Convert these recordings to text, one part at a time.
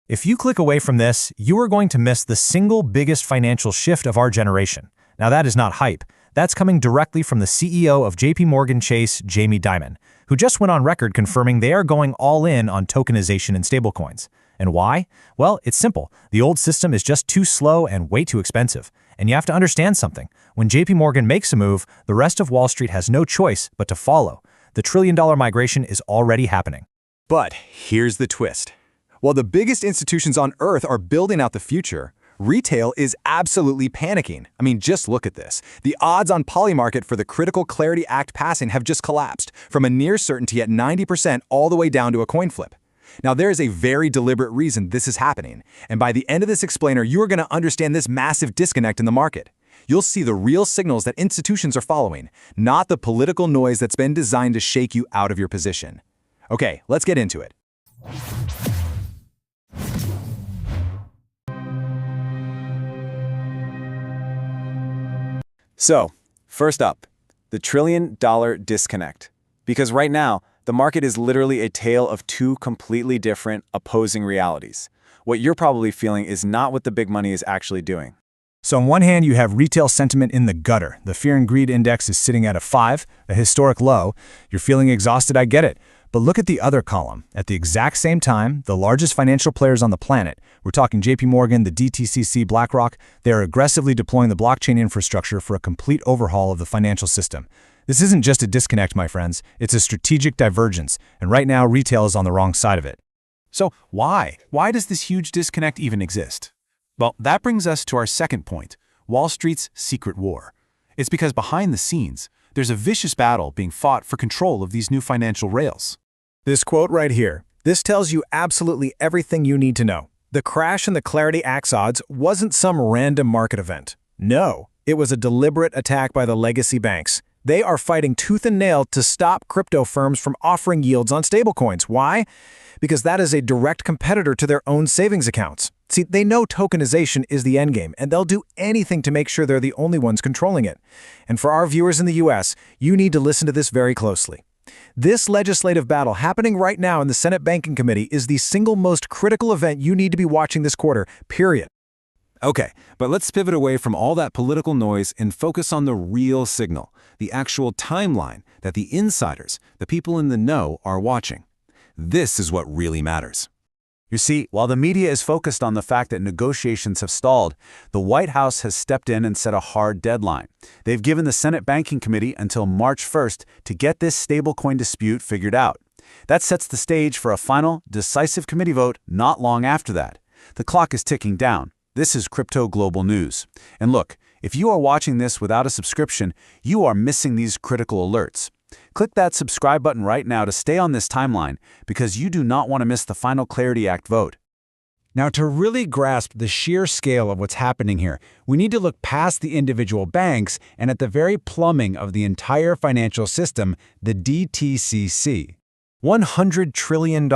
If you click away from this, you are going to miss the single biggest financial shift of our generation. Now that is not hype. That's coming directly from the CEO of JPMORGAN Chase, Jamie Dimon, who just went on record confirming they are going all in on tokenization and stablecoins. And why? Well, it's simple. The old system is just too slow and way too expensive. And you have to understand something. When JPMorgan makes a move, the rest of Wall Street has no choice but to follow. The trillion-dollar migration is already happening. But here's the twist. While the biggest institutions on Earth are building out the future, retail is absolutely panicking. I mean, just look at this. The odds on Polymarket for the Critical Clarity Act passing have just collapsed, from a near certainty at 90% all the way down to a coin flip. Now, there is a very deliberate reason this is happening, and by the end of this explainer, you are going to understand this massive disconnect in the market. You'll see the real signals that institutions are following, not the political noise that's been designed to shake you out of your position. Okay, let's get into it. So, first up, the trillion-dollar disconnect. Because right now, the market is literally a tale of two completely different, opposing realities. What you're probably feeling is not what the big money is actually doing. So on one hand, you have retail sentiment in the gutter. The fear and greed index is sitting at a 5, a historic low. You're feeling exhausted, I get it. But look at the other column. At the exact same time, the largest financial players on the planet, we're talking JPMorgan, the DTCC, BlackRock, they are aggressively deploying the blockchain infrastructure for a complete overhaul of the financial system. This isn't just a disconnect, my friends. It's a strategic divergence, and right now, retail is on the wrong side of it. So why? Why does this huge disconnect even exist? Well, that brings us to our second point, Wall Street's secret war. It's because behind the scenes, there's a vicious battle being fought for control of these new financial rails. This quote right here, this tells you absolutely everything you need to know. The crash in the Clarity Act's odds wasn't some random market event. No, it was a deliberate attack by the legacy banks. They are fighting tooth and nail to stop crypto firms from offering yields on stablecoins. Why? Because that is a direct competitor to their own savings accounts. See, they know tokenization is the endgame, and they'll do anything to make sure they're the only ones controlling it. And for our viewers in the US, you need to listen to this very closely. This legislative battle happening right now in the Senate Banking Committee is the single most critical event you need to be watching this quarter, period. Okay, but let's pivot away from all that political noise and focus on the real signal, the actual timeline that the insiders, the people in the know, are watching. This is what really matters. You see, while the media is focused on the fact that negotiations have stalled, the White House has stepped in and set a hard deadline. They've given the Senate Banking Committee until March 1st to get this stablecoin dispute figured out. That sets the stage for a final, decisive committee vote not long after that. The clock is ticking down. This is Crypto Global News. And look, if you are watching this without a subscription, you are missing these critical alerts. Click that subscribe button right now to stay on this timeline, because you do not want to miss the final Clarity Act vote. Now, to really grasp the sheer scale of what's happening here, we need to look past the individual banks and at the very plumbing of the entire financial system, the DTCC. $100 trillion.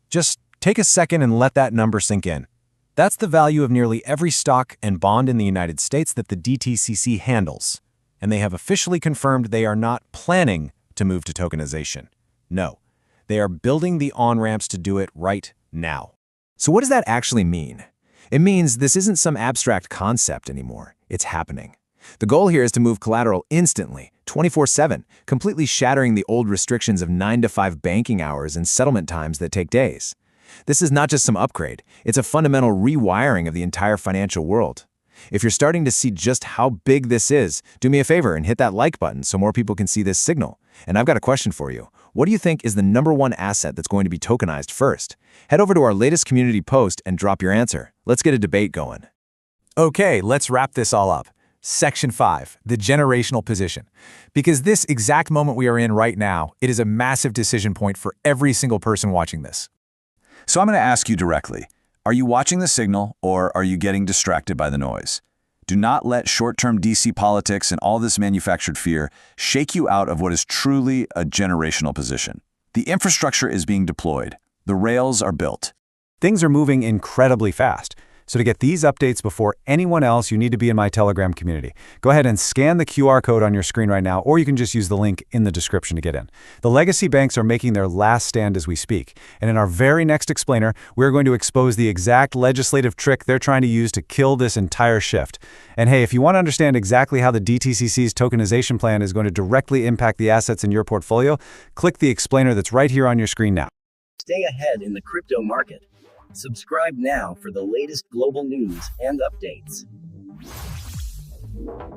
Just take a second and let that number sink in. That's the value of nearly every stock and bond in the United States that the DTCC handles. And they have officially confirmed they are not planning to move to tokenization. No, they are building the on-ramps to do it right now. So what does that actually mean? It means this isn't some abstract concept anymore. It's happening. The goal here is to move collateral instantly, 24/7, completely shattering the old restrictions of 9 to 5 banking hours and settlement times that take days. This is not just some upgrade. It's a fundamental rewiring of the entire financial world. If you're starting to see just how big this is, do me a favor and hit that like button so more people can see this signal. And I've got a question for you. What do you think is the #1 asset that's going to be tokenized first? Head over to our latest community post and drop your answer. Let's get a debate going. Okay, let's wrap this all up. Section 5, the generational position. Because this exact moment we are in right now, it is a massive decision point for every single person watching this. So I'm going to ask you directly. Are you watching the signal, or are you getting distracted by the noise? Do not let short-term DC politics and all this manufactured fear shake you out of what is truly a generational position. The infrastructure is being deployed. The rails are built. Things are moving incredibly fast. So to get these updates before anyone else, you need to be in my Telegram community. Go ahead and scan the QR code on your screen right now, or you can just use the link in the description to get in. The legacy banks are making their last stand as we speak. And in our very next explainer, we're going to expose the exact legislative trick they're trying to use to kill this entire shift. And hey, if you want to understand exactly how the DTCC's tokenization plan is going to directly impact the assets in your portfolio, click the explainer that's right here on your screen now. Stay ahead in the crypto market. Subscribe now for the latest global news and updates.